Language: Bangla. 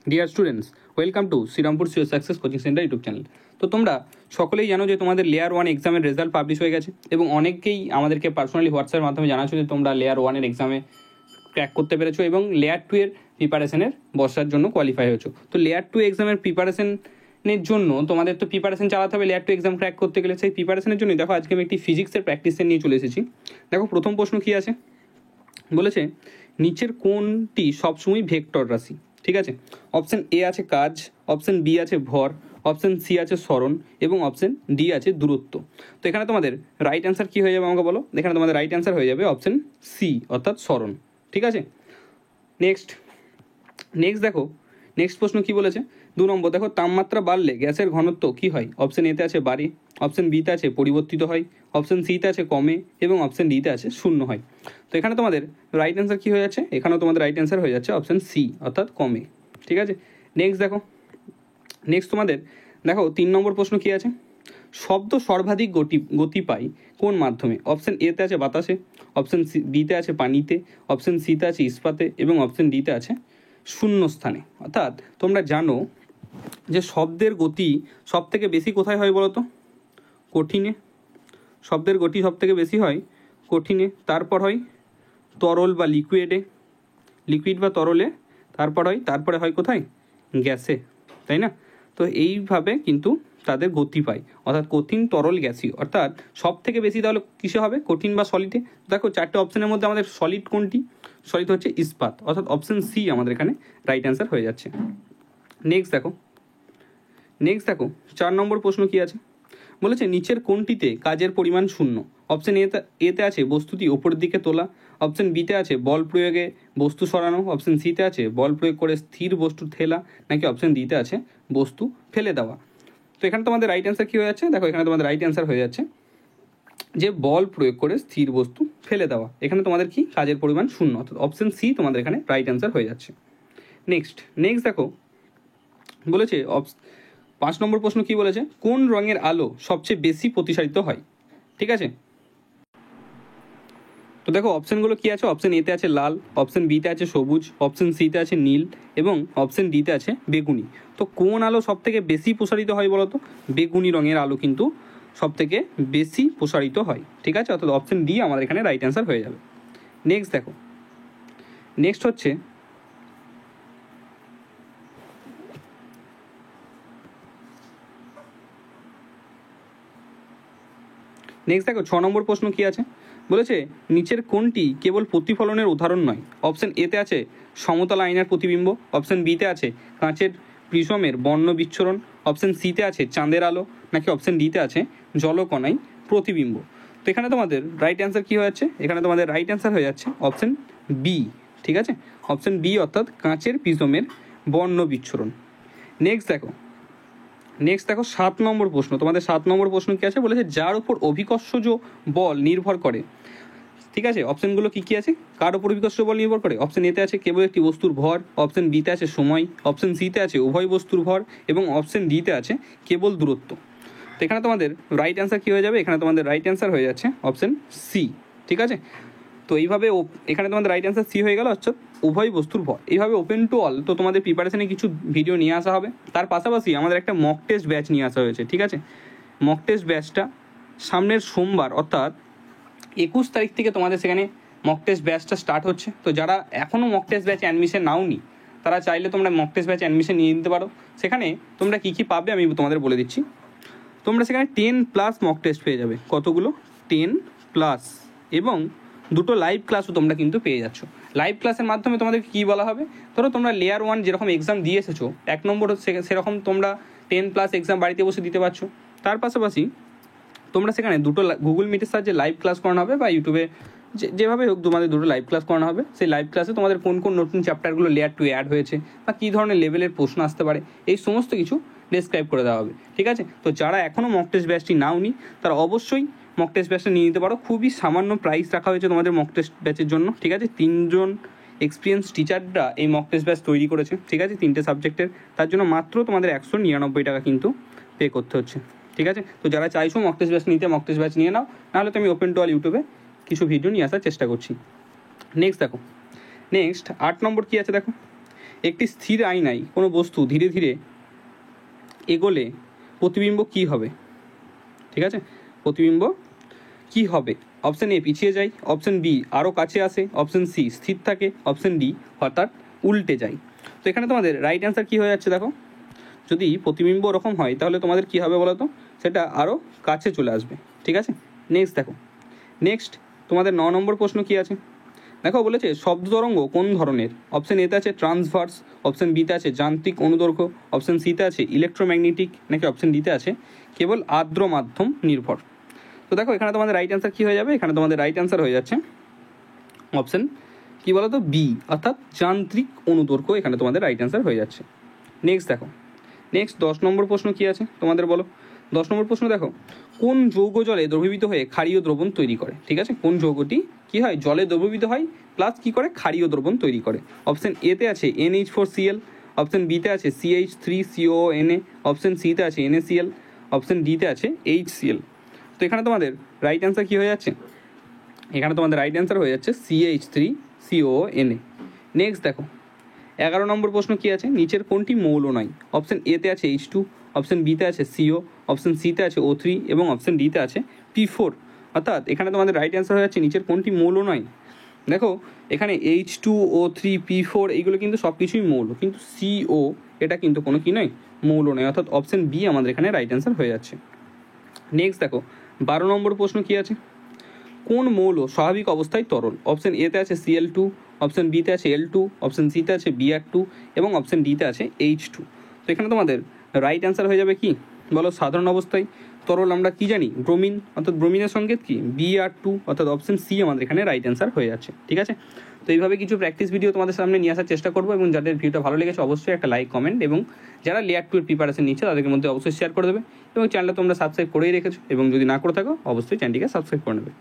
Deer students, welcome to Serampore CO success coaching centre YouTube channel. তো তোমরা সকলেই জানো যে তোমাদের লেয়ার 1 এক্সামের রেজাল্ট পাবলিশ হয়ে গেছে এবং অনেকেই আমাদেরকে পার্সোনালি হোয়াটসঅ্যাপের মাধ্যমে জানাচ্ছো যে তোমরা লেয়ার 1-এর এক্সামে ক্র্যাক করতে পেরেছো এবং লেয়ার 2-এর প্রিপারেশনের বসার জন্য কোয়ালিফাই হয়েছো। তো লেয়ার 2 এক্সামের প্রিপারেশনের জন্য তোমাদের তো প্রিপারেশন চালাতে হবে লেয়ার 2 এক্সাম ক্র্যাক করতে গেলে। সেই প্রিপারেশনের জন্যই দেখো আজকে আমি একটি ফিজিক্সের প্র্যাকটিস সেট নিয়ে চলে এসেছি। দেখো প্রথম প্রশ্ন কী আছে বলেছে, নিচের কোনটি সবসময় ভেক্টর রাশি? ঠিক আছে, অপশন এ আছে কাজ, অপশন বি আছে ভর, অপশন সি আছে সরণ এবং অপশন ডি আছে দূরত্ব। তো এখানে তোমাদের রাইট অ্যান্সার কী হয়ে যাবে আমাকে বলো? এখানে তোমাদের রাইট অ্যান্সার হয়ে যাবে অপশন সি অর্থাৎ সরণ। ঠিক আছে, নেক্সট দেখো নেক্সট প্রশ্ন কি বলেছে, 2 নম্বর দেখো, তাপমাত্রা বাড়লে গ্যাসের ঘনত্ব কি হয়? অপশন এতে আছে বাড়ে, অপশন বিতে আছে পরিবর্তিত হয়, অপশন সিতে আছে কমে এবং অপশন ডিতে আছে শূন্য হয়। তো এখানে তোমাদের রাইট অ্যান্সার কী হয়ে যাচ্ছে? এখানেও তোমাদের রাইট অ্যান্সার হয়ে যাচ্ছে অপশন সি অর্থাৎ কমে। ঠিক আছে, নেক্সট তোমাদের দেখো 3 নম্বর প্রশ্ন কি আছে, শব্দ সর্বাধিক গতি পায় কোন মাধ্যমে? অপশন এতে আছে বাতাসে, অপশন বিতে আছে পানিতে, অপশন সিতে আছে ইস্পাতে এবং অপশন ডিতে আছে শূন্য স্থানে। অর্থাৎ তোমরা জানো যে শব্দের গতি সব থেকে বেশি কোথায় হয় বলো তো? কঠিনে। শব্দের গতি সব থেকে বেশি হয় কঠিনে, তারপর হয় তরল বা লিকুইড বা তরলে, তারপরে হয় কোথায়? গ্যাসে, তাই না? তো এইভাবে কিন্তু তাদের গতি পায়, অর্থাৎ কঠিন, তরল, গ্যাসীয়। অর্থাৎ সব থেকে বেশি তাহলে কিসে হবে? কঠিন বা সলিডে। দেখো 4টে অপশনের মধ্যে আমাদের সলিড কোনটি? সলিড হচ্ছে ইস্পাত, অর্থাৎ অপশন সি আমাদের এখানে রাইট অ্যান্সার হয়ে যাচ্ছে। নেক্সট দেখো 4 নম্বর প্রশ্ন কি আছে বলেছে, নিচের কোনটিতে কাজের পরিমাণ শূন্য? অপশন এতে আছে বস্তুটি ওপরের দিকে তোলা, অপশন বিতে আছে বল প্রয়োগে বস্তু সরানো, অপশন সিতে আছে বল প্রয়োগ করে স্থির বস্তু ঠেলা, নাকি অপশন ডিতে আছে বস্তু ফেলে দেওয়া। তো এখানে তোমাদের রাইট অ্যান্সার কী হয়ে যাচ্ছে? দেখো এখানে তোমাদের রাইট অ্যান্সার হয়ে যাচ্ছে যে বল প্রয়োগ করে স্থির বস্তু ফেলে দেওয়া। এখানে তোমাদের কি কাজের পরিমাণ শূন্য, অর্থাৎ অপশন সি তোমাদের এখানে রাইট অ্যান্সার হয়ে যাচ্ছে। নেক্সট দেখো বলেছে 5 নম্বর প্রশ্ন কি বলেছে, কোন রঙের আলো সবচেয়ে বেশি প্রতিসারিত হয়? ঠিক আছে, তো দেখো অপশনগুলো কি আছে, অপশন এতে আছে লাল, অপশন বিতে আছে সবুজ, অপশন সিতে আছে নীল এবং অপশন ডিতে আছে বেগুনি। তো কোন আলো সব থেকে বেশি প্রসারিত হয় বলো তো? বেগুনি রঙের আলো কিন্তু সব থেকে বেশি প্রসারিত হয়। ঠিক আছে, অর্থাৎ অপশন ডি আমাদের এখানে রাইট অ্যান্সার হয়ে যাবে। নেক্সট দেখো, নেক্সট দেখো 6 নম্বর প্রশ্ন কি আছে বলেছে, নিচের কোনটি কেবল প্রতিফলনের উদাহরণ নয়? অপশন এতে আছে সমতল আয়নার প্রতিবিম্ব, অপশন বিতে আছে কাঁচের প্রিজমের বর্ণ বিচ্ছুরণ, অপশন সিতে আছে চাঁদের আলো, নাকি অপশন ডিতে আছে জলকণায় প্রতিবিম্ব। তো এখানে তোমাদের রাইট অ্যান্সার কী হয়ে যাচ্ছে? এখানে তোমাদের রাইট অ্যান্সার হয়ে যাচ্ছে অপশন বি। ঠিক আছে, অপশন বি অর্থাৎ কাঁচের প্রিজমের বর্ণ বিচ্ছুরণ। নেক্সট দেখো 7 নম্বর প্রশ্ন, তোমাদের 7 নম্বর প্রশ্ন কি আছে বলেছে, যার উপর অভিকর্ষজ বল নির্ভর করে। ঠিক আছে, অপশনগুলো কি আছে, কার উপর অভিকর্ষজ বল নির্ভর করে? অপশন এতে আছে কেবল একটি বস্তুর ভর, অপশন বিতে আছে সময়, অপশন সিতে আছে উভয় বস্তুর ভর এবং অপশন ডিতে আছে কেবল দূরত্ব। তো এখানে তোমাদের রাইট অ্যান্সার কী হয়ে যাবে? এখানে তোমাদের রাইট অ্যান্সার হয়ে যাচ্ছে অপশন সি। ঠিক আছে, তো এইভাবে এখানে তোমাদের রাইট অ্যান্সার সি হয়ে গেল, অর্থাৎ উভয় বস্তুর ভর। এইভাবে ওপেন টু অল তো তোমাদের প্রিপারেশনে কিছু ভিডিও নিয়ে আসা হবে। তার পাশাপাশি আমাদের একটা মক টেস্ট ব্যাচ নিয়ে আসা হয়েছে। ঠিক আছে, মক টেস্ট ব্যাচটা সামনের সোমবার অর্থাৎ 21 তারিখ থেকে তোমাদের সেখানে মক টেস্ট ব্যাচটা স্টার্ট হচ্ছে। তো যারা এখনও মক টেস্ট ব্যাচে অ্যাডমিশন নাওনি তারা চাইলে তোমরা মক টেস্ট ব্যাচে অ্যাডমিশন নিয়ে নিতে পারো। সেখানে তোমরা কী পাবে আমি তোমাদের বলে দিচ্ছি। তোমরা সেখানে 10+ মক টেস্ট পেয়ে যাবে। কতগুলো? 10+, এবং 2টো লাইভ ক্লাসও তোমরা কিন্তু পেয়ে যাচ্ছ। লাইভ ক্লাসের মাধ্যমে তোমাদের কী বলা হবে, ধরো তোমরা লেয়ার 1 যেরকম এক্সাম দিয়ে এসেছো 1 নম্বর সেরকম তোমরা 10+ এক্সাম বাড়িতে বসে দিতে পারছো। তার পাশাপাশি তোমরা সেখানে 2টো গুগল মিটের সাহায্যে লাইভ ক্লাস করানো হবে বা ইউটিউবে যেভাবে হোক তোমাদের 2টো লাইভ ক্লাস করানো হবে। সেই লাইভ ক্লাসে তোমাদের কোন নতুন চ্যাপ্টারগুলো লেয়ার 2 অ্যাড হয়েছে বা কী ধরনের লেভেলের প্রশ্ন আসতে পারে এই সমস্ত কিছু ডেসক্রাইব করে দেওয়া হবে। ঠিক আছে, তো যারা এখনও মক টেস্ট ব্যাচটি নাওনি তারা অবশ্যই মক টেস্ট ব্যাচটা নিয়ে নিতে পারো। খুবই সামান্য প্রাইস রাখা হয়েছে তোমাদের মক টেস্ট ব্যাচের জন্য। ঠিক আছে, 3জন এক্সপিরিয়েন্স টিচাররা এই মক টেস্ট ব্যাচ তৈরি করেছে। ঠিক আছে, 3টে সাবজেক্টের, তার জন্য মাত্র তোমাদের 199 টাকা কিন্তু পে করতে হচ্ছে। ঠিক আছে, তো যারা চাইছো মক টেস্ট ব্যাচ নিতে মক টেস্ট ব্যাচ নিয়ে নাও, নাহলে তো আমি ওপেন টু অল ইউটিউবে কিছু ভিডিও নিয়ে আসার চেষ্টা করছি। নেক্সট 8 নম্বর কী আছে দেখো, একটি স্থির আয়নায় কোনো বস্তু ধীরে ধীরে এগোলে প্রতিবিম্ব কী হবে? ঠিক আছে, প্রতিবিম্ব কী হবে? অপশান এ পিছিয়ে যায়, অপশান বি আরও কাছে আসে, অপশান সি স্থির থাকে, অপশান ডি অর্থাৎ উল্টে যায়। তো এখানে তোমাদের রাইট অ্যান্সার কী হয়ে যাচ্ছে দেখো, যদি প্রতিবিম্ব ওরকম হয় তাহলে তোমাদের কী হবে বলো তো, সেটা আরও কাছে চলে আসবে। ঠিক আছে, নেক্সট দেখো, নেক্সট তোমাদের 9 নম্বর প্রশ্ন কী আছে দেখো, বলেছে শব্দ তরঙ্গ কোন ধরনের? অপশান এতে আছে ট্রান্সভার্স, অপশান বিতে আছে যান্ত্রিক অনুদৈর্ঘ্য, অপশান সিতে আছে ইলেকট্রোম্যাগনেটিক, নাকি অপশান ডিতে আছে কেবল আর্দ্র মাধ্যম নির্ভর। তো দেখো এখানে তোমাদের রাইট অ্যান্সার কী হয়ে যাবে, এখানে তোমাদের রাইট অ্যান্সার হয়ে যাচ্ছে অপশান কী বলো তো, বি অর্থাৎ যান্ত্রিক অনুদৈর্ঘ্য এখানে তোমাদের রাইট অ্যান্সার হয়ে যাচ্ছে। নেক্সট দেখো, নেক্সট 10 নম্বর প্রশ্ন কী আছে তোমাদের বলো। 10 নম্বর প্রশ্ন দেখো, কোন যৌগ জলে দ্রবীভূত হয়ে ক্ষারীয় দ্রবণ তৈরি করে? ঠিক আছে, কোন যৌগটি কী হয়, জলে দ্রবীভূত হয় প্লাস কী করে, ক্ষারীয় দ্রবণ তৈরি করে? অপশান এতে আছে NH4Cl, অপশান বিতে আছে CH3CONA, অপশান সিতে আছে NaCl, অপশান ডিতে আছে HCl। তো এখানে তোমাদের রাইট অ্যান্সার কী হয়ে যাচ্ছে, এখানে তোমাদের রাইট অ্যান্সার হয়ে যাচ্ছে CH3CONA। নেক্সট দেখো 11 নম্বর প্রশ্ন কী আছে, নিচের কোনটি মৌল নয়? অপশান এতে আছে H2, অপশান বিতে আছে CO, অপশান সিতে আছে O3 এবং অপশান ডিতে আছে P4। অর্থাৎ এখানে তোমাদের রাইট অ্যান্সার হয়ে যাচ্ছে নিচের কোনটি মৌল নয়। দেখো এখানে H2O3 P4 এইগুলো কিন্তু সব কিছুই মৌল, কিন্তু CO এটা কিন্তু কোনো কি নয়, মৌল নয়, অর্থাৎ অপশান বি আমাদের এখানে রাইট অ্যান্সার হয়ে যাচ্ছে। নেক্সট দেখো 12 নম্বর প্রশ্ন কী আছে, কোন মৌল স্বাভাবিক অবস্থায় তরল? অপশান এতে আছে Cl2, অপশান বিতে আছে L2, অপশান সিতে আছে Br2 এবং অপশান ডিতে আছে H2। তো এখানে তোমাদের রাইট অ্যান্সার হয়ে যাবে কি বলো, সাধারণ অবস্থায় তরল আমরা কি জানি, ব্রোমিন, অর্থাৎ ব্রোমিনের সংকেত কি Br2, অর্থাৎ অপশান সি আমাদের এখানে রাইট অ্যান্সার হয়ে যাচ্ছে। ঠিক আছে, তো এইভাবে কিছু প্র্যাকটিস ভিডিও তোমাদের সামনে নিয়ে আসার চেষ্টা করবো, এবং যাদের ভিডিওটা ভালো লেগেছে অবশ্যই একটা লাইক, কমেন্ট, এবং যারা লেয়ার 2 এর প্রিপারেশন নিচ্ছে তাদের মধ্যে অবশ্যই শেয়ার করে দেবে, এবং চ্যানেলটা তোমরা সাবস্ক্রাইব করেই রেখেছো, এবং যদি না করে থাকো অবশ্যই চ্যানেলটিকে সাবস্ক্রাইব করে নেবে।